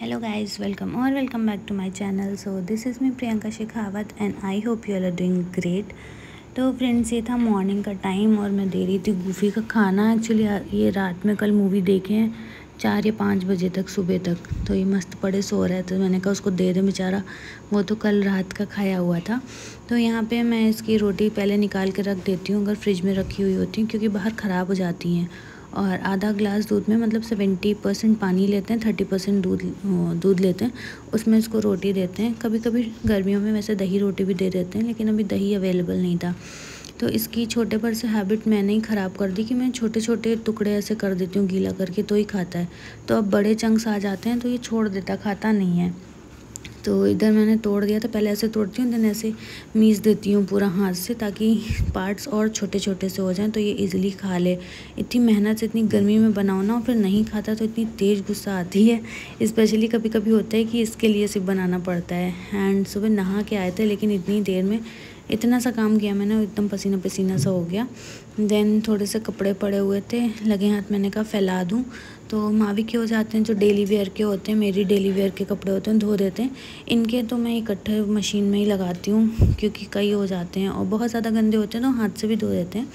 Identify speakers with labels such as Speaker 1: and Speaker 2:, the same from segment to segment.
Speaker 1: Hello guys, welcome back to my channel. So this is me Priyanka Shekhawat and I hope you all are doing great. तो friends ये था morning का time और मैं दे रही थी गूफी का खाना। एक्चुअली ये रात में कल मूवी देखे हैं 4 या 5 बजे तक सुबह तक, तो ये मस्त पड़े सो रहे थे। मैंने कहा उसको दे दे बेचारा, वो तो कल रात का खाया हुआ था। तो यहाँ पे मैं इसकी रोटी पहले निकाल के रख देती हूँ अगर फ्रिज में रखी हुई होती हैं, क्योंकि बाहर ख़राब हो जाती हैं। और आधा ग्लास दूध में मतलब 70% पानी लेते हैं, 30% दूध लेते हैं, उसमें इसको रोटी देते हैं। कभी कभी गर्मियों में वैसे दही रोटी भी दे देते हैं, लेकिन अभी दही अवेलेबल नहीं था। तो इसकी छोटे पर से हैबिट मैंने ही ख़राब कर दी कि मैं छोटे छोटे टुकड़े ऐसे कर देती हूँ गीला करके, तो ही खाता है। तो अब बड़े चंक्स आ जाते हैं तो ये छोड़ देता, खाता नहीं है। तो इधर मैंने तोड़ दिया था, पहले ऐसे तोड़ती हूँ देन ऐसे मीस देती हूँ पूरा हाथ से, ताकि पार्ट्स और छोटे छोटे से हो जाएं तो ये इजीली खा ले। इतनी मेहनत से इतनी गर्मी में बनाओ ना और फिर नहीं खाता तो इतनी तेज़ गुस्सा आती है। स्पेशली कभी कभी होता है कि इसके लिए सिर्फ बनाना पड़ता है। एंड सुबह नहा के आए थे, लेकिन इतनी देर में इतना सा काम किया मैंने, एकदम पसीना पसीना सा हो गया। देन थोड़े से कपड़े पड़े हुए थे लगे हाथ, मैंने कहा फैला दूँ। तो मावी के हो जाते हैं जो डेली वेयर के होते हैं, मेरी डेली वेयर के कपड़े होते हैं धो देते हैं। इनके तो मैं इकट्ठे मशीन में ही लगाती हूँ, क्योंकि कई हो जाते हैं और बहुत ज़्यादा गंदे होते हैं तो हाथ से भी धो देते हैं।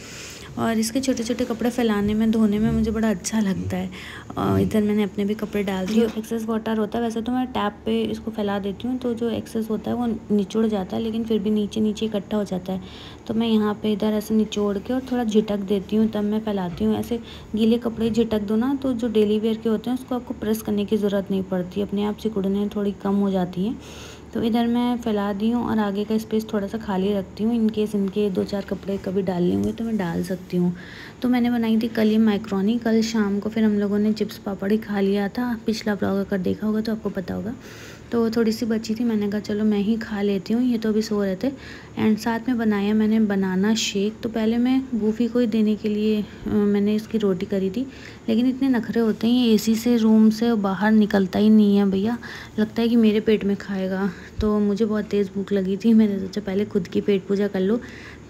Speaker 1: और इसके छोटे छोटे कपड़े फैलाने में, धोने में मुझे बड़ा अच्छा लगता है। और इधर मैंने अपने भी कपड़े डाल दिए। एक्सेस वाटर होता है वैसे तो मैं टैप पे इसको फैला देती हूँ, तो जो एक्सेस होता है वो निचोड़ जाता है, लेकिन फिर भी नीचे नीचे इकट्ठा हो जाता है। तो मैं यहाँ पे इधर ऐसे निचोड़ के और थोड़ा झिटक देती हूँ, तब मैं फैलाती हूँ। ऐसे गीले कपड़े झिटक दो ना, तो जो डेली वेयर के होते हैं उसको आपको प्रेस करने की ज़रूरत नहीं पड़ती, अपने आप सिकुड़ने थोड़ी कम हो जाती है। तो इधर मैं फैला दी हूँ और आगे का स्पेस थोड़ा सा खाली रखती हूँ, इनकेस इनके 2-4 कपड़े कभी डालने हुए तो मैं डाल सकती हूँ। तो मैंने बनाई थी कल ये मैक्रोनी, कल शाम को फिर हम लोगों ने चिप्स पापड़ ही खा लिया था। पिछला ब्लॉग अगर देखा होगा तो आपको पता होगा। तो थोड़ी सी बची थी, मैंने कहा चलो मैं ही खा लेती हूँ, ये तो अभी सो रहे थे। एंड साथ में बनाया मैंने बनाना शेक। तो पहले मैं गूफी को ही देने के लिए मैंने इसकी रोटी करी थी, लेकिन इतने नखरे होते हैं, ये एसी से रूम से बाहर निकलता ही नहीं है भैया, लगता है कि मेरे पेट में खाएगा। तो मुझे बहुत तेज़ भूख लगी थी, मैंने सोचा पहले खुद की पेट पूजा कर लो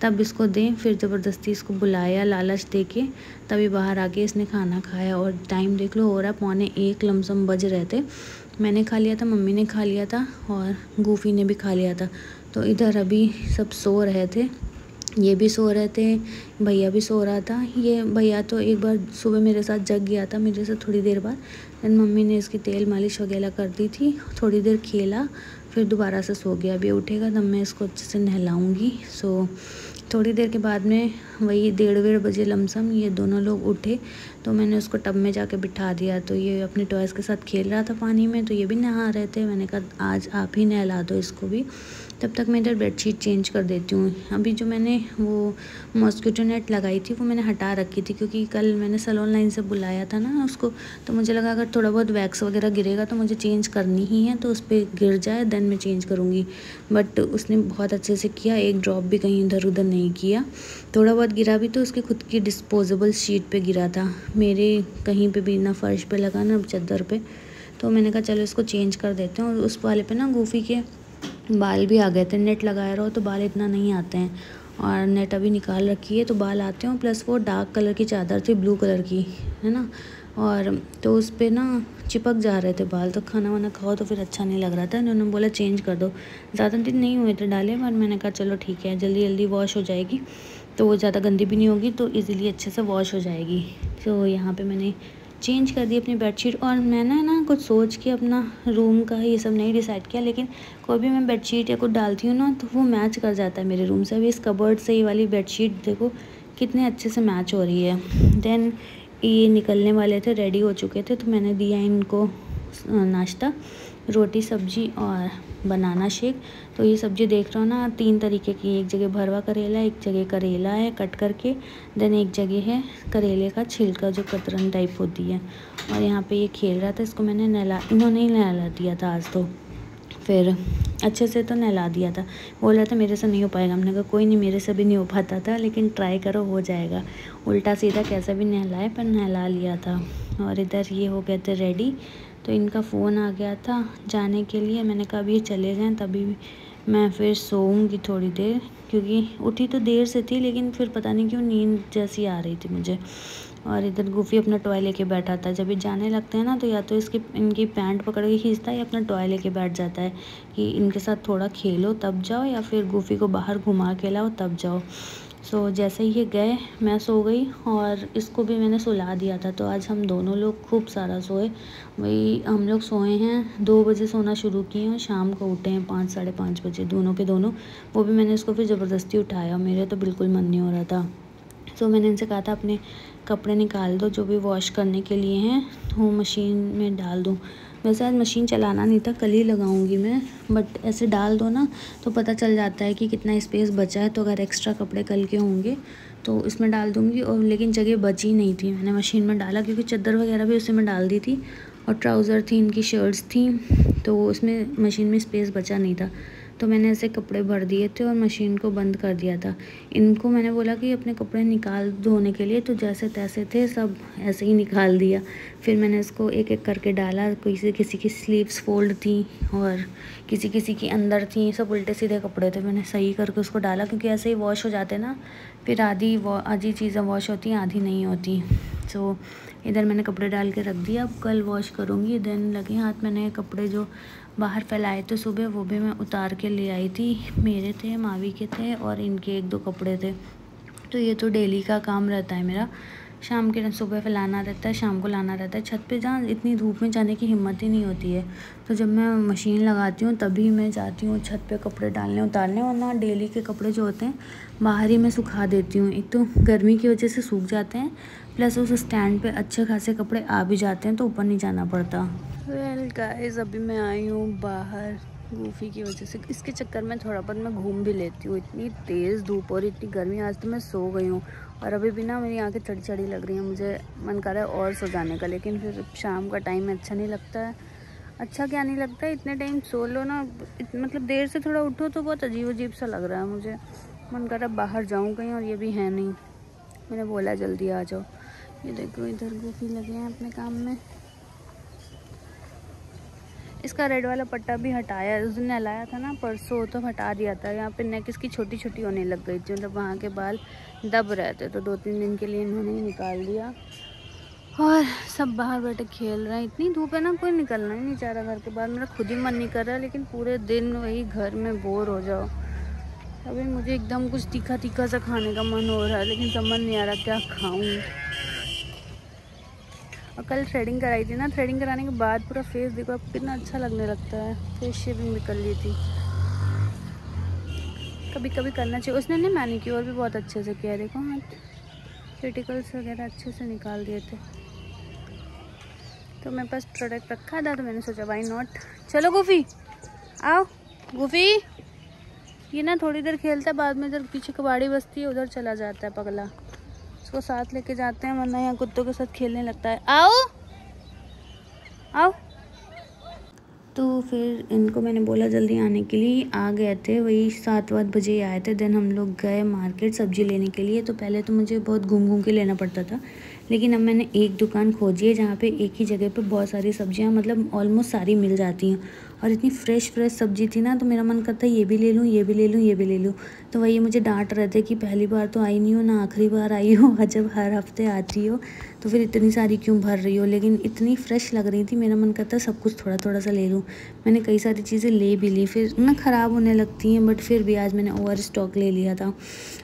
Speaker 1: तब इसको दें। फिर ज़बरदस्ती इसको बुलाया लालच दे के, तभी बाहर आके इसने खाना खाया। और टाइम देख लो, हो रहा 1:45 लमसम बज रहे थे। मैंने खा लिया था, मम्मी ने खा लिया था और गूफी ने भी खा लिया था। तो इधर अभी सब सो रहे थे, ये भी सो रहे थे, भैया भी सो रहा था। ये भैया तो एक बार सुबह मेरे साथ जग गया था मेरे से थोड़ी देर बाद। देन मम्मी ने इसकी तेल मालिश वगैरह कर दी थी, थोड़ी देर खेला, फिर दोबारा से सो गया। अभी उठेगा तब मैं इसको अच्छे से नहलाऊँगी। सो थोड़ी देर के बाद में वही 1:30 बजे लमसम ये दोनों लोग उठे, तो मैंने उसको टब में जाके बिठा दिया। तो ये अपने टॉयज़ के साथ खेल रहा था पानी में, तो ये भी नहा रहे थे। मैंने कहा आज आप ही नहला दो इसको भी, तब तक मैं इधर बेडशीट चेंज कर देती हूँ। अभी जो मैंने वो मॉस्किटो नेट लगाई थी वो मैंने हटा रखी थी, क्योंकि कल मैंने सैलून लाइन से बुलाया था ना उसको, तो मुझे लगा अगर थोड़ा बहुत वैक्स वगैरह गिरेगा तो मुझे चेंज करनी ही है, तो उस पर गिर जाए देन मैं चेंज करूँगी। बट उसने बहुत अच्छे से किया, एक ड्रॉप भी कहीं इधर उधर नहीं किया। थोड़ा बहुत गिरा भी तो उसकी खुद की डिस्पोजेबल शीट पे गिरा था, मेरे कहीं पे भी ना फर्श पे लगा ना चादर पे। तो मैंने कहा चलो इसको चेंज कर देते हैं। और उस वाले पे ना गूफी के बाल भी आ गए थे, नेट लगाए रहो तो बाल इतना नहीं आते हैं, और नेट अभी निकाल रखी है तो बाल आते हैं। प्लस वो डार्क कलर की चादर थी, ब्लू कलर की है ना, और तो उस पर ना चिपक जा रहे थे बाल। तो खाना वाना खाओ तो फिर अच्छा नहीं लग रहा था, उन्होंने बोला चेंज कर दो। ज़्यादा दिन नहीं हुए थे डाले, पर मैंने कहा चलो ठीक है, जल्दी जल्दी वॉश हो जाएगी तो वो ज़्यादा गंदी भी नहीं होगी, तो इजीली अच्छे से वॉश हो जाएगी। तो यहाँ पे मैंने चेंज कर दी अपनी बेडशीट। और मैंने ना कुछ सोच के अपना रूम का ये सब नहीं डिसाइड किया, लेकिन कोई भी मैं बेडशीट या कुछ डालती हूँ ना तो वो मैच कर जाता है मेरे रूम से। अभी इस कबर्ड से ये वाली बेडशीट देखो कितने अच्छे से मैच हो रही है। देन ये निकलने वाले थे, रेडी हो चुके थे, तो मैंने दिया इनको नाश्ता, रोटी सब्जी और बनाना शेक। तो ये सब्ज़ी देख रहे हो ना 3 तरीके की, एक जगह भरवा करेला, एक जगह करेला है कट करके, देन एक जगह है करेले का छिलका जो कतरन टाइप होती है। और यहाँ पे ये खेल रहा था, इसको मैंने इन्होंने ही नहला दिया था आज, तो फिर अच्छे से तो नहला दिया था। बोल रहा था मेरे से नहीं हो पाएगा, हमने कहा कोई नहीं, मेरे से भी नहीं हो पाता था, लेकिन ट्राई करो हो जाएगा। उल्टा सीधा कैसा भी नहलाए, पर नहला लिया था। और इधर ये हो गए थे रेडी, तो इनका फ़ोन आ गया था जाने के लिए। मैंने कहा अभी ये चले जाएं तभी मैं फिर सोऊंगी थोड़ी देर, क्योंकि उठी तो देर से थी, लेकिन फिर पता नहीं क्यों नींद जैसी आ रही थी मुझे। और इधर गूफी अपना टॉय लेके बैठा था। जब ये जाने लगते हैं ना तो या तो इनकी पैंट पकड़ के खींचता है या अपना टॉय लेके बैठ जाता है कि इनके साथ थोड़ा खेलो तब जाओ, या फिर गूफी को बाहर घुमा के लाओ तब जाओ। सो जैसे ही ये गए मैं सो गई और इसको भी मैंने सुला दिया था। तो आज हम दोनों लोग खूब सारा सोए। वही हम लोग सोए हैं 2 बजे सोना शुरू किए और शाम को उठे हैं 5 साढ़े 5 बजे, दोनों के दोनों। वो भी मैंने इसको फिर ज़बरदस्ती उठाया, मेरे तो बिल्कुल मन नहीं हो रहा था। तो मैंने इनसे कहा था अपने कपड़े निकाल दो जो भी वॉश करने के लिए हैं, वो मशीन में डाल दूँ। वैसे आज मशीन चलाना नहीं था, कल ही लगाऊंगी मैं, बट ऐसे डाल दो ना तो पता चल जाता है कि कितना स्पेस बचा है। तो अगर एक्स्ट्रा कपड़े कल के होंगे तो इसमें डाल दूंगी। और लेकिन जगह बची नहीं थी, मैंने मशीन में डाला क्योंकि चादर वगैरह भी उसी में डाल दी थी और ट्राउज़र थी, इनकी शर्ट्स थी, तो उसमें मशीन में स्पेस बचा नहीं था। तो मैंने ऐसे कपड़े भर दिए थे और मशीन को बंद कर दिया था। इनको मैंने बोला कि अपने कपड़े निकाल धोने के लिए, तो जैसे तैसे थे सब ऐसे ही निकाल दिया। फिर मैंने इसको एक एक करके डाला, किसी की स्लीव्स फोल्ड थी और किसी की अंदर थी, सब उल्टे सीधे कपड़े थे। मैंने सही करके उसको डाला क्योंकि ऐसे ही वॉश हो जाते ना, फिर आधी चीज़ें वॉश होती हैं आधी नहीं होती। सो इधर मैंने कपड़े डाल के रख दिया, अब कल वॉश करूँगी। देन लगे हाथ मैंने कपड़े जो बाहर फैलाए थे सुबह वो भी मैं उतार के ले आई थी। मेरे थे, मावी के थे और इनके 1-2 कपड़े थे। तो ये तो डेली का काम रहता है मेरा, शाम के सुबह फैलाना रहता है, शाम को लाना रहता है छत पे, जहाँ इतनी धूप में जाने की हिम्मत ही नहीं होती है। तो जब मैं मशीन लगाती हूँ तभी मैं जाती हूँ छत पे कपड़े डालने उतारने, वरना डेली के कपड़े जो होते हैं बाहर ही मैं सुखा देती हूँ। एक तो गर्मी की वजह से सूख जाते हैं, प्लस उस स्टैंड पे अच्छे खासे कपड़े आ भी जाते हैं तो ऊपर नहीं जाना पड़ता। वेल गाइस, अभी मैं आई हूँ बाहर गूफी की वजह से। इसके चक्कर में थोड़ा बहुत मैं घूम भी लेती हूँ। इतनी तेज़ धूप और इतनी गर्मी, आज तो मैं सो गई हूँ और अभी भी ना मेरी आँखें चढ़ी चढ़ी लग रही हैं। मुझे मन कर रहा है और सो जाने का, लेकिन फिर शाम का टाइम अच्छा नहीं लगता है। अच्छा क्या नहीं लगता है, इतने टाइम सो लो ना, मतलब देर से थोड़ा उठो तो बहुत अजीब अजीब सा लग रहा है मुझे। मन कर रहा है बाहर जाऊँ कहीं, और ये भी है नहीं। मैंने बोला जल्दी आ जाओ। ये देखो इधर गूफी लगे हैं अपने काम में। इसका रेड वाला पट्टा भी हटाया, उस दिन नहलाया था ना परसों, तो हटा दिया था। यहाँ पे नेक इसकी छोटी छोटी होने लग गई थी, मतलब वहाँ के बाल दब रहे थे, तो 2-3 दिन के लिए इन्होंने ही निकाल दिया। और सब बाहर बैठे खेल रहे हैं। इतनी धूप है ना, कोई निकलना ही नहीं चाह रहा घर के बाहर। मेरा खुद ही मन नहीं कर रहा है, लेकिन पूरे दिन वही घर में बोर हो जाओ। अभी मुझे एकदम कुछ तीखा तीखा सा खाने का मन हो रहा है, लेकिन समझ नहीं आ रहा क्या खाऊं। और कल थ्रेडिंग कराई थी ना, थ्रेडिंग कराने के बाद पूरा फेस देखो अब कितना अच्छा लगने लगता है। फेस शेविंग भी कर ली थी। कभी कभी करना चाहिए। उसने ना मैनिक्योर भी बहुत अच्छे से किया, देखो हाथ क्यूटिकल्स वगैरह अच्छे से निकाल दिए थे। तो मेरे पास प्रोडक्ट रखा था तो मैंने सोचा वाई नॉट। चलो गूफी आओ। गूफी ये ना थोड़ी देर खेलता है, बाद में इधर पीछे कबाड़ी बस्ती है उधर चला जाता है पगला। उसको साथ लेके जाते हैं, वरना यहाँ कुत्तों के साथ खेलने लगता है। आओ आओ। तो फिर इनको मैंने बोला जल्दी आने के लिए, आ गए थे, वही 7-8 बजे ही आए थे। देन हम लोग गए मार्केट सब्ज़ी लेने के लिए। तो पहले तो मुझे बहुत घूम घूम के लेना पड़ता था, लेकिन अब मैंने एक दुकान खोजी है जहाँ पे एक ही जगह पे बहुत सारी सब्जियाँ, मतलब ऑलमोस्ट सारी मिल जाती हैं। और इतनी फ्रेश सब्ज़ी थी ना, तो मेरा मन करता है ये भी ले लूँ, ये भी ले लूँ, ये भी ले लूँ। तो वही मुझे डांट रहे थे कि पहली बार तो आई नहीं हो ना आखिरी बार आई हो, जब हर हफ्ते आती हो तो फिर इतनी सारी क्यों भर रही हो। लेकिन इतनी फ्रेश लग रही थी, मेरा मन करता है सब कुछ थोड़ा थोड़ा सा ले लूँ। मैंने कई सारी चीज़ें ले भी ली, फिर ना ख़राब होने लगती हैं, बट फिर भी आज मैंने ओवर स्टॉक ले लिया था।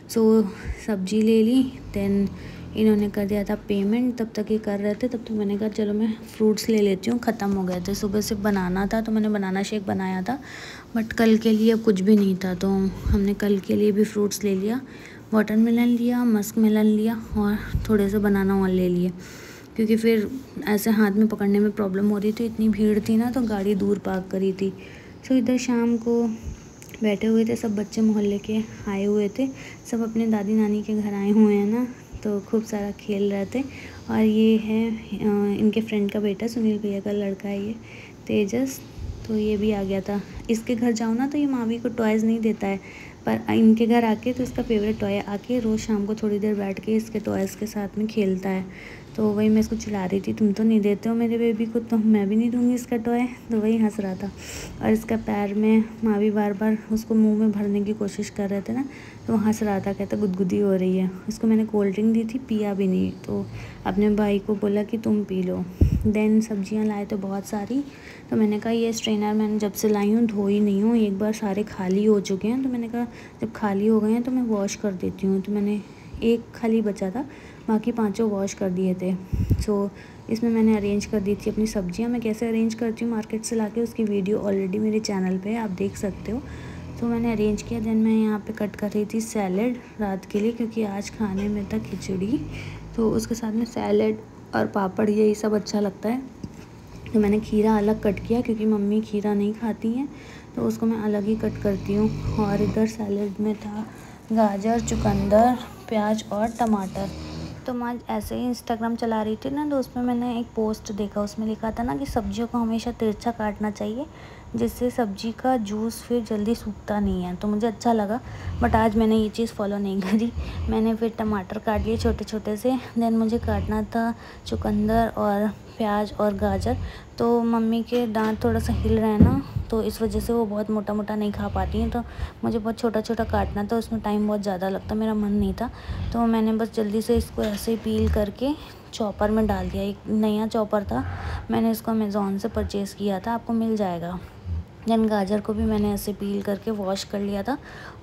Speaker 1: सो सब्ज़ी ले ली। देन इन्होंने कर दिया था पेमेंट, तब तक ये कर रहे थे, तब तक मैंने कहा चलो मैं फ्रूट्स ले लेती हूँ। ख़त्म हो गए थे, सुबह से बनाना था तो मैंने बनाना शेक बनाया था, बट कल के लिए कुछ भी नहीं था, तो हमने कल के लिए भी फ्रूट्स ले लिया। वाटरमेलन लिया, मस्क मेलन लिया और थोड़े से बनाना और ले लिए, क्योंकि फिर ऐसे हाथ में पकड़ने में प्रॉब्लम हो रही थी। इतनी भीड़ थी ना, तो गाड़ी दूर पार्क करी थी। सो इधर शाम को बैठे हुए थे, सब बच्चे मोहल्ले के आए हुए थे, सब अपने दादी नानी के घर आए हुए हैं ना, तो खूब सारा खेल रहे थे। और ये है इनके फ्रेंड का बेटा, सुनील भैया का लड़का है ये तेजस, तो ये भी आ गया था। इसके घर जाओ ना तो ये मावी को टॉयज़ नहीं देता है, पर इनके घर आके तो इसका फेवरेट टॉय आके रोज़ शाम को थोड़ी देर बैठ के इसके टॉयज़ के साथ में खेलता है। तो वही मैं इसको चिल्ला रही थी, तुम तो नहीं देते हो मेरे बेबी को, तो मैं भी नहीं दूँगी इसका टॉय। तो वही हंस रहा था। और इसका पैर में माँ भी बार बार उसको मुंह में भरने की कोशिश कर रहे थे ना, तो हंस रहा था, कहता गुदगुदी हो रही है। उसको मैंने कोल्ड ड्रिंक दी थी, पिया भी नहीं, तो अपने भाई को बोला कि तुम पी लो। देन सब्जियां लाए तो बहुत सारी, तो मैंने कहा ये स्ट्रेनर मैंने जब से लाई हूँ धोई नहीं हूँ, एक बार सारे खाली हो चुके हैं, तो मैंने कहा जब खाली हो गए हैं तो मैं वॉश कर देती हूँ। तो मैंने एक खाली बचा था, बाकी पांचों वॉश कर दिए थे। सो इसमें मैंने अरेंज कर दी थी अपनी सब्जियां। मैं कैसे अरेंज करती हूँ मार्केट से लाके, उसकी वीडियो ऑलरेडी मेरे चैनल पे है, आप देख सकते हो। तो मैंने अरेंज किया। देन मैं यहाँ पे कट कर रही थी सैलेड रात के लिए, क्योंकि आज खाने में था खिचड़ी, तो उसके साथ में सैलेड और पापड़ यही सब अच्छा लगता है। तो मैंने खीरा अलग कट किया, क्योंकि मम्मी खीरा नहीं खाती हैं, तो उसको मैं अलग ही कट करती हूँ। और इधर सैलेड में था गाजर, चुकंदर, प्याज और टमाटर। तो मैं ऐसे ही इंस्टाग्राम चला रही थी ना, तो उसमें मैंने एक पोस्ट देखा, उसमें लिखा था ना कि सब्जियों को हमेशा तिरछा काटना चाहिए, जिससे सब्जी का जूस फिर जल्दी सूखता नहीं है। तो मुझे अच्छा लगा, बट आज मैंने ये चीज़ फॉलो नहीं करी। मैंने फिर टमाटर काट लिए छोटे छोटे से। देन मुझे काटना था चुकंदर और प्याज और गाजर। तो मम्मी के दांत थोड़ा सा हिल रहे हैं ना, तो इस वजह से वो बहुत मोटा मोटा नहीं खा पाती हैं, तो मुझे बहुत छोटा छोटा काटना था, उसमें टाइम बहुत ज़्यादा लगता, मेरा मन नहीं था। तो मैंने बस जल्दी से इसको ऐसे ही पील करके चॉपर में डाल दिया। एक नया चॉपर था, मैंने इसको अमेज़ॉन से परचेज़ किया था, आपको मिल जाएगा। देन गाजर को भी मैंने ऐसे पील करके वॉश कर लिया था,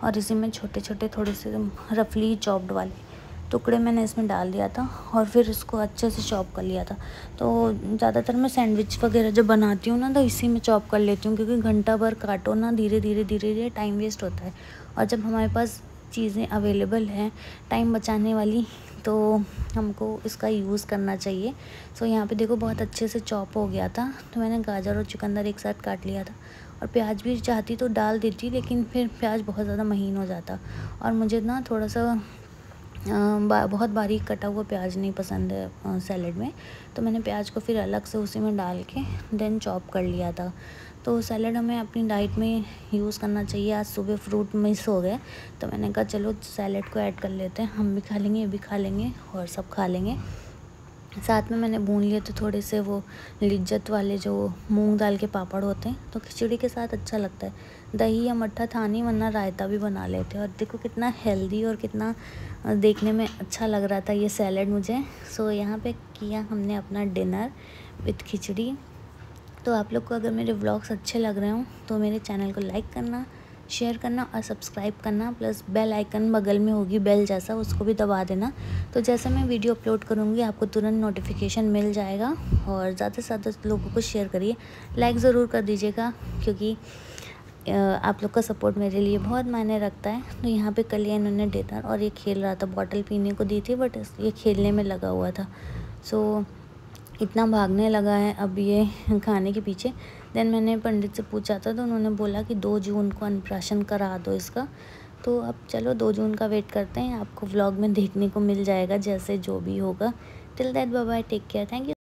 Speaker 1: और इसी में छोटे छोटे थोड़े से रफली चॉप्ड वाले टुकड़े मैंने इसमें डाल दिया था, और फिर इसको अच्छे से चॉप कर लिया था। तो ज़्यादातर मैं सैंडविच वगैरह जब बनाती हूँ ना, तो इसी में चॉप कर लेती हूँ, क्योंकि घंटा भर काटो ना, धीरे धीरे टाइम वेस्ट होता है। और जब हमारे पास चीज़ें अवेलेबल हैं टाइम बचाने वाली, तो हमको इसका यूज़ करना चाहिए। सो यहाँ पे देखो बहुत अच्छे से चॉप हो गया था। तो मैंने गाजर और चुकंदर एक साथ काट लिया था, और प्याज भी चाहती तो डाल देती, लेकिन फिर प्याज बहुत ज़्यादा महीन हो जाता, और मुझे ना थोड़ा सा बहुत बारीक कटा हुआ प्याज नहीं पसंद है सैलेड में। तो मैंने प्याज को फिर अलग से उसी में डाल के देन चॉप कर लिया था। तो सैलेड हमें अपनी डाइट में यूज़ करना चाहिए। आज सुबह फ्रूट मिस हो गए, तो मैंने कहा चलो सैलेड को ऐड कर लेते हैं, हम भी खा लेंगे, ये भी खा लेंगे, और सब खा लेंगे। साथ में मैंने भून लिए थे थोड़े से वो लिज्जत वाले जो मूंग दाल के पापड़ होते हैं, तो खिचड़ी के साथ अच्छा लगता है। दही या मट्ठा था नहीं, वरना रायता भी बना लेते। और देखो कितना हेल्दी और कितना देखने में अच्छा लग रहा था ये सैलेड मुझे। सो यहाँ पे किया हमने अपना डिनर विथ खिचड़ी। तो आप लोग को अगर मेरे व्लॉग्स अच्छे लग रहे हों तो मेरे चैनल को लाइक करना, शेयर करना और सब्सक्राइब करना, प्लस बेल आइकन बगल में होगी बेल जैसा, उसको भी दबा देना। तो जैसे मैं वीडियो अपलोड करूँगी आपको तुरंत नोटिफिकेशन मिल जाएगा। और ज़्यादा से ज़्यादा लोगों को शेयर करिए, लाइक ज़रूर कर दीजिएगा, क्योंकि आप लोग का सपोर्ट मेरे लिए बहुत मायने रखता है। तो यहाँ पे कल इन्होंने डिनर, और ये खेल रहा था, बॉटल पीने को दी थी बट ये खेलने में लगा हुआ था। सो इतना भागने लगा है अब ये खाने के पीछे। देन मैंने पंडित से पूछा था, तो उन्होंने बोला कि 2 जून को अन्नप्राशन करा दो इसका। तो अब चलो 2 जून का वेट करते हैं, आपको व्लॉग में देखने को मिल जाएगा जैसे जो भी होगा। Till that bye bye, take care, thank you.